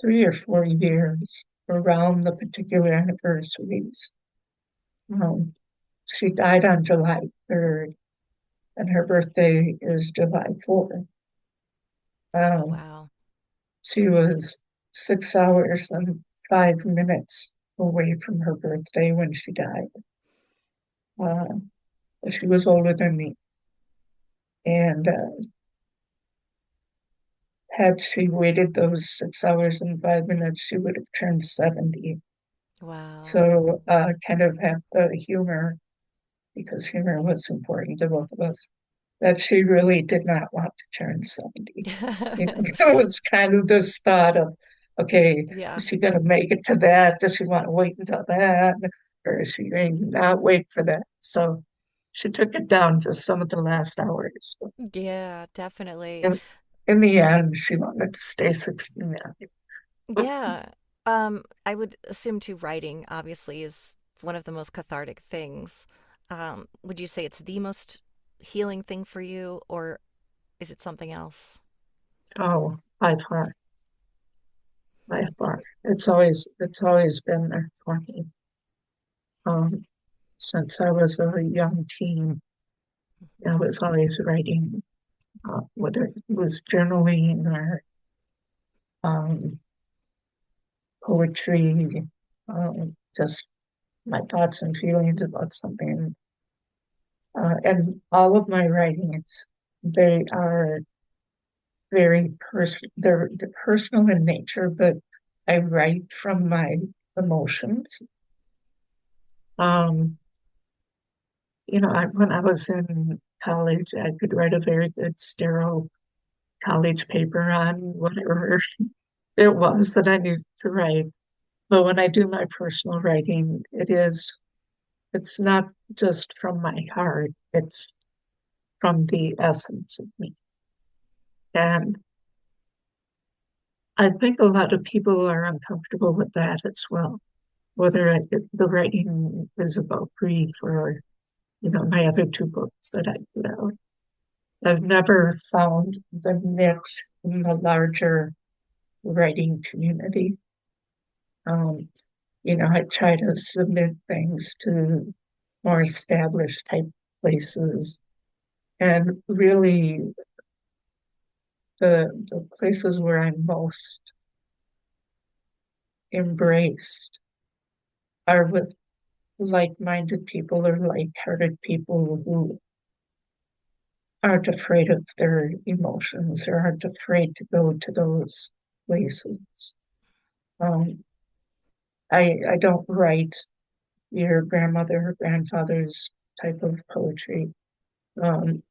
3 or 4 years around the particular anniversaries. Um, she died on July 3rd, and her birthday is July 4th. Oh, Um, wow. she was 6 hours and 5 minutes away from her birthday when she died. Uh, she was older than me, and had she waited those 6 hours and 5 minutes, she would have turned 70. Wow. So, kind of have the humor, because humor was important to both of us, that she really did not want to turn 70. It was kind of this thought of, okay, Yeah. is she going to make it to that? Does she want to wait until that? Or is she going to not wait for that? So she took it down to some of the last hours. But Yeah, definitely. in the end, she wanted to stay 69. Yeah. I would assume too, writing obviously is one of the most cathartic things. Would you say it's the most healing thing for you, or is it something else? Oh, by far. It's always been there for me. Um, since I was a young teen, I was always writing, whether it was journaling or um, poetry, just my thoughts and feelings about something. And all of my writings, they are very they're personal in nature, but I write from my emotions. Um, when I was in college, I could write a very good sterile college paper on whatever it was that I needed to write. But when I do my personal writing, it's not just from my heart, it's from the essence of me. And I think a lot of people are uncomfortable with that as well, whether the writing is about grief or, my other two books that I put out. I've never found the niche in the larger writing community. Um, I try to submit things to more established type places. And really, the places where I'm most embraced are with like-minded people or like-hearted people who aren't afraid of their emotions or aren't afraid to go to those places. Um, I don't write your grandmother or grandfather's type of poetry. Um,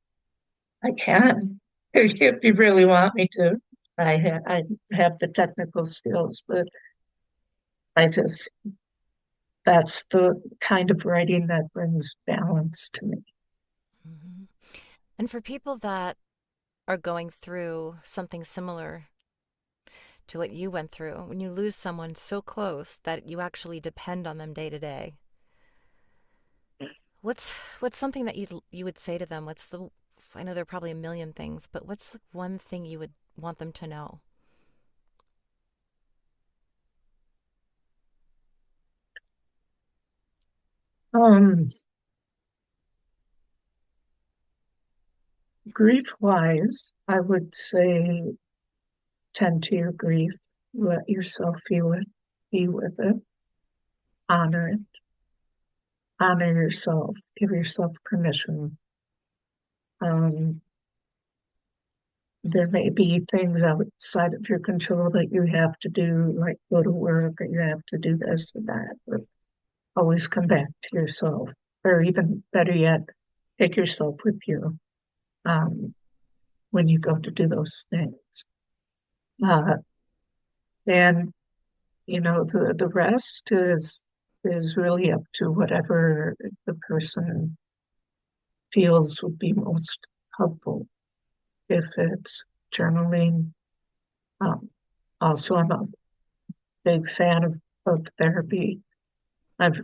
I can if you really want me to. I have the technical skills, but I just that's the kind of writing that brings balance to me. Hmm. And for people that are going through something similar to what you went through, when you lose someone so close that you actually depend on them day to day, what's something that you would say to them? I know there are probably a million things, but what's the one thing you would want them to know? Um, Grief wise, I would say tend to your grief, let yourself feel it, be with it, honor it, honor yourself, give yourself permission. Um, there may be things outside of your control that you have to do, like go to work, or you have to do this or that, but always come back to yourself, or even better yet, take yourself with you um, when you go to do those things. Uh, and the rest is really up to whatever the person feels would be most helpful. If it's journaling, um, also I'm a big fan of therapy. I've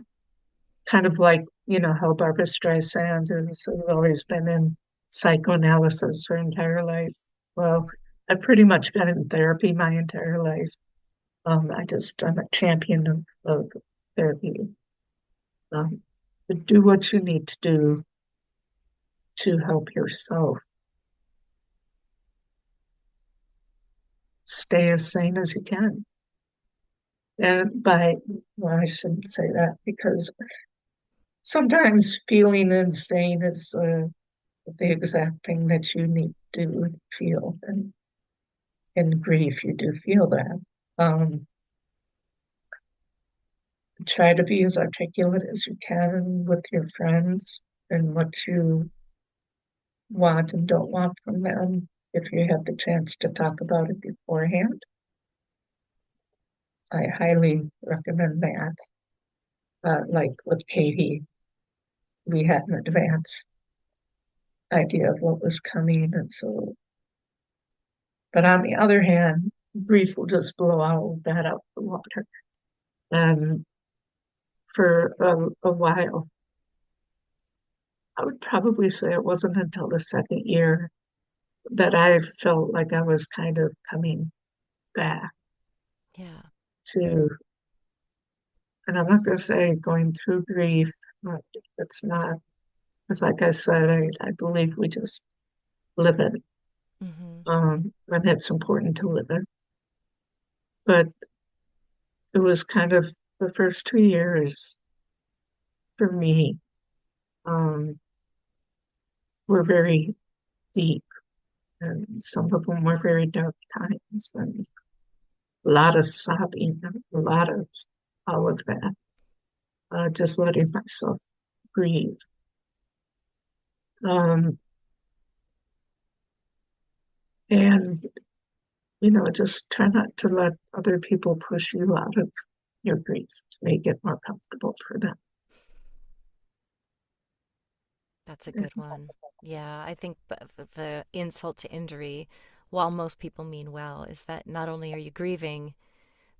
kind of like, how Barbara Streisand has always been in psychoanalysis her entire life. Well, I've pretty much been in therapy my entire life. I'm a champion of therapy. Um, do what you need to do to help yourself stay as sane as you can. Well, I shouldn't say that because sometimes feeling insane is the exact thing that you need to feel. And in grief, you do feel that. Um, Try to be as articulate as you can with your friends and what you want and don't want from them if you have the chance to talk about it beforehand. I highly recommend that. Like with Katy, we had an advance idea of what was coming. And so, but on the other hand, grief will just blow all of that out the water. And for a while, I would probably say it wasn't until the second year that I felt like I was kind of coming back Yeah. to, and I'm not going to say going through grief. It's not, it's like I said, I believe we just live it. Hmm. And it's important to live it. But it was kind of the first 2 years for me were very deep And some of them were very dark times, and a lot of sobbing, and a lot of all of that, just letting myself breathe. Um, and, just try not to let other people push you out of your grief to make it more comfortable for them. That's a good one. Yeah, I think the insult to injury, while most people mean well, is that not only are you grieving,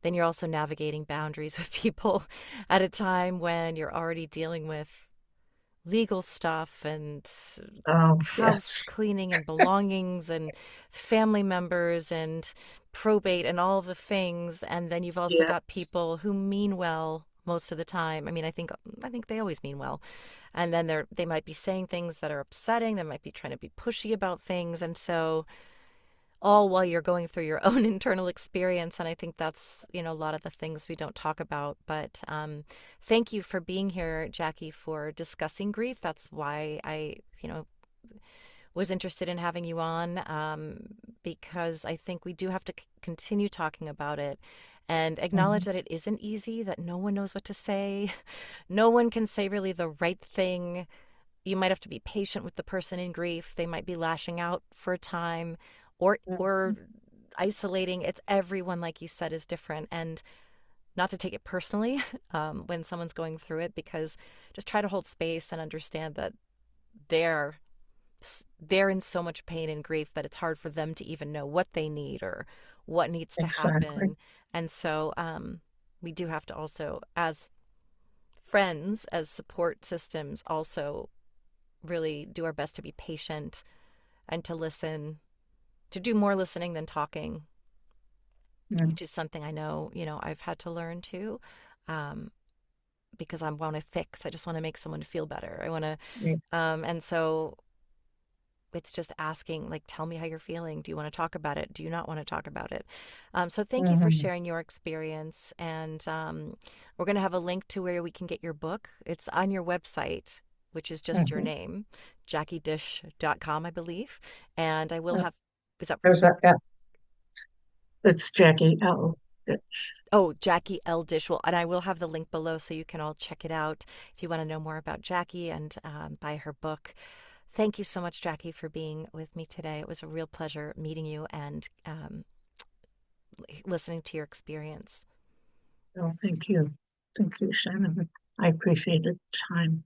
then you're also navigating boundaries with people at a time when you're already dealing with legal stuff and house Yes, cleaning and belongings and family members and probate and all the things. And then you've also got yes, people who mean well most of the time. I mean, I think they always mean well. And then they might be saying things that are upsetting. They might be trying to be pushy about things. And so all while you're going through your own internal experience. And I think that's, a lot of the things we don't talk about. But thank you for being here, Jackie, for discussing grief. That's why I, was interested in having you on, because I think we do have to continue talking about it and acknowledge mhm, that it isn't easy, that no one knows what to say. No one can say really the right thing. You might have to be patient with the person in grief. They might be lashing out for a time or mhm, isolating. It's everyone, like you said, is different. And not to take it personally when someone's going through it, because just try to hold space and understand that they're they're in so much pain and grief that it's hard for them to even know what they need or what needs to exactly. happen. And so we do have to also, as friends, as support systems, also really do our best to be patient and to listen, to do more listening than talking, Mm, which is something I know, I've had to learn too. Um, because I want to fix. I just want to make someone feel better. I want to, yeah, and so it's just asking, like, tell me how you're feeling. Do you want to talk about it? Do you not want to talk about it? So thank you for mhm, sharing your experience. And we're going to have a link to where we can get your book. It's on your website, which is just your mhm. name, jackiedisch.com, I believe. And I will Uh, have, is that, There's a, it's Jackie L. Ditch. oh, Jackie L. Dish. Well, and I will have the link below so you can all check it out if you want to know more about Jackie and buy her book. Thank you so much, Jackie, for being with me today. It was a real pleasure meeting you and listening to your experience. Oh, thank you. Thank you, Shannon. I appreciate the time.